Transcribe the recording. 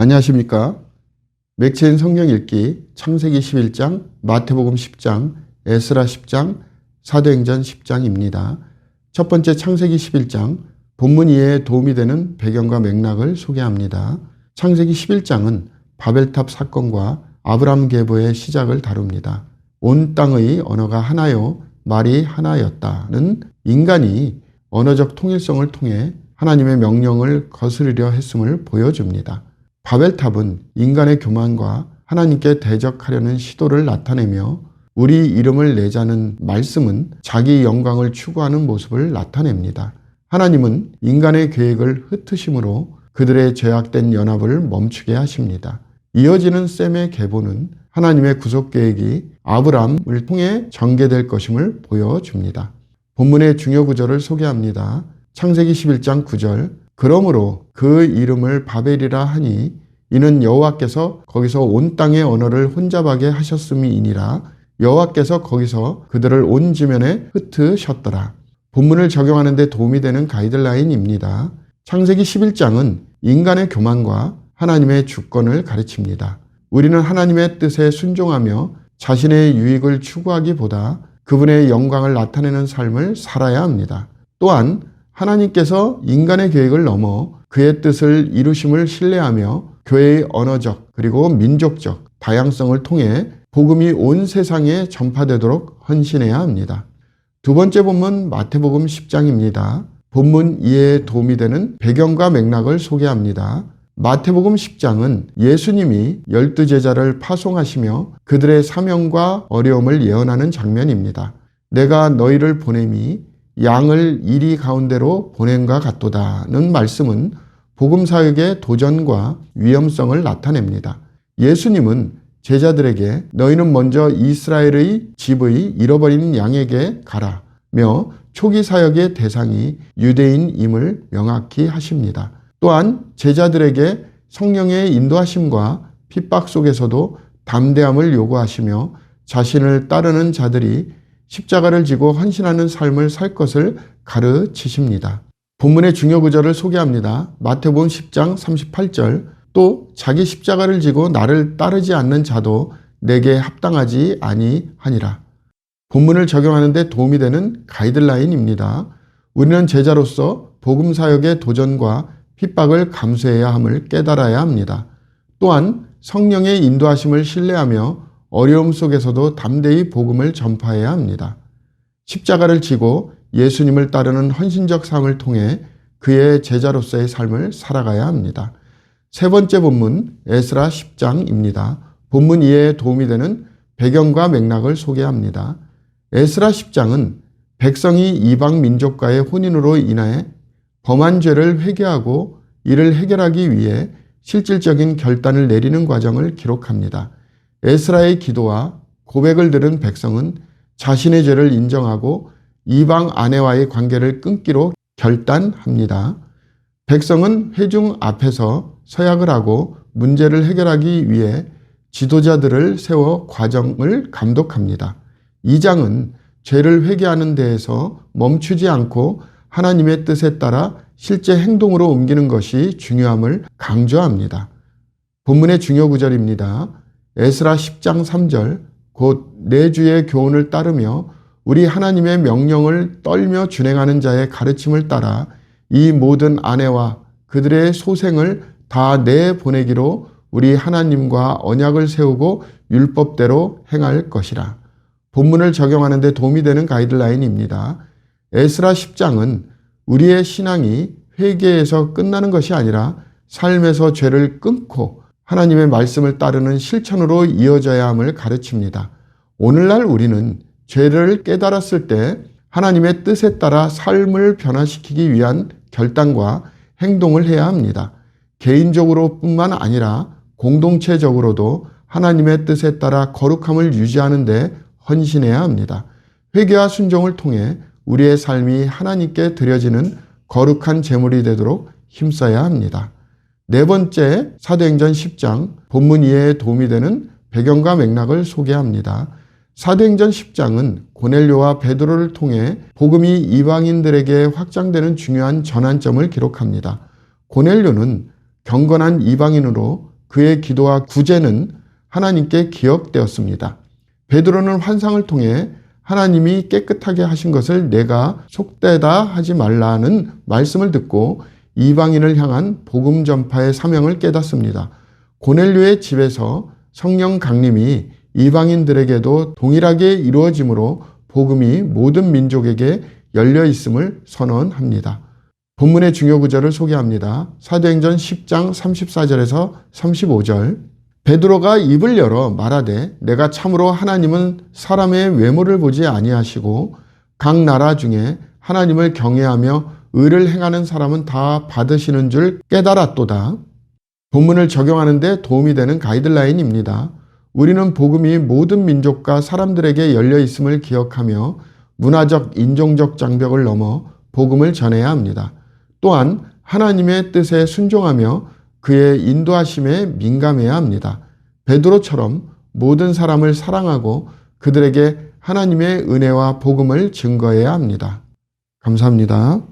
안녕하십니까. 맥체인 성경 읽기 창세기 11장, 마태복음 10장, 에스라 10장, 사도행전 10장입니다. 첫 번째 창세기 11장, 본문 이해에 도움이 되는 배경과 맥락을 소개합니다. 창세기 11장은 바벨탑 사건과 아브람 계보의 시작을 다룹니다. 온 땅의 언어가 하나요, 말이 하나였다는 인간이 언어적 통일성을 통해 하나님의 명령을 거스르려 했음을 보여줍니다. 바벨탑은 인간의 교만과 하나님께 대적하려는 시도를 나타내며 우리 이름을 내자는 말씀은 자기 영광을 추구하는 모습을 나타냅니다. 하나님은 인간의 계획을 흩으심으로 그들의 죄악된 연합을 멈추게 하십니다. 이어지는 셈의 계보는 하나님의 구속 계획이 아브람을 통해 전개될 것임을 보여줍니다. 본문의 중요 구절을 소개합니다. 창세기 11장 9절, 그러므로 그 이름을 바벨이라 하니 이는 여호와께서 거기서 온 땅의 언어를 혼잡하게 하셨음이니라. 여호와께서 거기서 그들을 온 지면에 흩으셨더라. 본문을 적용하는 데 도움이 되는 가이드라인입니다. 창세기 11장은 인간의 교만과 하나님의 주권을 가르칩니다. 우리는 하나님의 뜻에 순종하며 자신의 유익을 추구하기보다 그분의 영광을 나타내는 삶을 살아야 합니다. 또한 하나님께서 인간의 계획을 넘어 그의 뜻을 이루심을 신뢰하며 교회의 언어적 그리고 민족적 다양성을 통해 복음이 온 세상에 전파되도록 헌신해야 합니다. 두 번째 본문 마태복음 10장입니다. 본문 이해에 도움이 되는 배경과 맥락을 소개합니다. 마태복음 10장은 예수님이 12제자를 파송하시며 그들의 사명과 어려움을 예언하는 장면입니다. 내가 너희를 보냄이 양을 이리 가운데로 보냄과 같도다는 말씀은 복음사역의 도전과 위험성을 나타냅니다. 예수님은 제자들에게 너희는 먼저 이스라엘의 집의 잃어버린 양에게 가라며 초기 사역의 대상이 유대인임을 명확히 하십니다. 또한 제자들에게 성령의 인도하심과 핍박 속에서도 담대함을 요구하시며 자신을 따르는 자들이 십자가를 지고 헌신하는 삶을 살 것을 가르치십니다. 본문의 중요 구절을 소개합니다. 마태복음 10장 38절, 또 자기 십자가를 지고 나를 따르지 않는 자도 내게 합당하지 아니하니라. 본문을 적용하는 데 도움이 되는 가이드라인입니다. 우리는 제자로서 복음 사역의 도전과 핍박을 감수해야 함을 깨달아야 합니다. 또한 성령의 인도하심을 신뢰하며 어려움 속에서도 담대히 복음을 전파해야 합니다. 십자가를 지고 예수님을 따르는 헌신적 삶을 통해 그의 제자로서의 삶을 살아가야 합니다. 세 번째 본문 에스라 10장입니다. 본문 이해에 도움이 되는 배경과 맥락을 소개합니다. 에스라 10장은 백성이 이방 민족과의 혼인으로 인해 범한 죄를 회개하고 이를 해결하기 위해 실질적인 결단을 내리는 과정을 기록합니다. 에스라의 기도와 고백을 들은 백성은 자신의 죄를 인정하고 이방 아내와의 관계를 끊기로 결단합니다. 백성은 회중 앞에서 서약을 하고 문제를 해결하기 위해 지도자들을 세워 과정을 감독합니다. 2장은 죄를 회개하는 데에서 멈추지 않고 하나님의 뜻에 따라 실제 행동으로 옮기는 것이 중요함을 강조합니다. 본문의 중요 구절입니다. 에스라 10장 3절, 곧 내 주의 교훈을 따르며 우리 하나님의 명령을 떨며 준행하는 자의 가르침을 따라 이 모든 아내와 그들의 소생을 다 내보내기로 우리 하나님과 언약을 세우고 율법대로 행할 것이라. 본문을 적용하는 데 도움이 되는 가이드라인입니다. 에스라 10장은 우리의 신앙이 회개에서 끝나는 것이 아니라 삶에서 죄를 끊고 하나님의 말씀을 따르는 실천으로 이어져야 함을 가르칩니다. 오늘날 우리는 죄를 깨달았을 때 하나님의 뜻에 따라 삶을 변화시키기 위한 결단과 행동을 해야 합니다. 개인적으로 뿐만 아니라 공동체적으로도 하나님의 뜻에 따라 거룩함을 유지하는 데 헌신해야 합니다. 회개와 순종을 통해 우리의 삶이 하나님께 드려지는 거룩한 제물이 되도록 힘써야 합니다. 네 번째 사도행전 10장 본문 이해에 도움이 되는 배경과 맥락을 소개합니다. 사도행전 10장은 고넬료와 베드로를 통해 복음이 이방인들에게 확장되는 중요한 전환점을 기록합니다. 고넬료는 경건한 이방인으로 그의 기도와 구제는 하나님께 기억되었습니다. 베드로는 환상을 통해 하나님이 깨끗하게 하신 것을 내가 속되다 하지 말라는 말씀을 듣고 이방인을 향한 복음 전파의 사명을 깨닫습니다. 고넬료의 집에서 성령 강림이 이방인들에게도 동일하게 이루어지므로 복음이 모든 민족에게 열려 있음을 선언합니다. 본문의 중요 구절을 소개합니다. 사도행전 10장 34절에서 35절. 베드로가 입을 열어 말하되 내가 참으로 하나님은 사람의 외모를 보지 아니하시고 각 나라 중에 하나님을 경외하며 의를 행하는 사람은 다 받으시는 줄 깨달았도다. 본문을 적용하는 데 도움이 되는 가이드라인입니다. 우리는 복음이 모든 민족과 사람들에게 열려 있음을 기억하며 문화적, 인종적 장벽을 넘어 복음을 전해야 합니다. 또한 하나님의 뜻에 순종하며 그의 인도하심에 민감해야 합니다. 베드로처럼 모든 사람을 사랑하고 그들에게 하나님의 은혜와 복음을 증거해야 합니다. 감사합니다.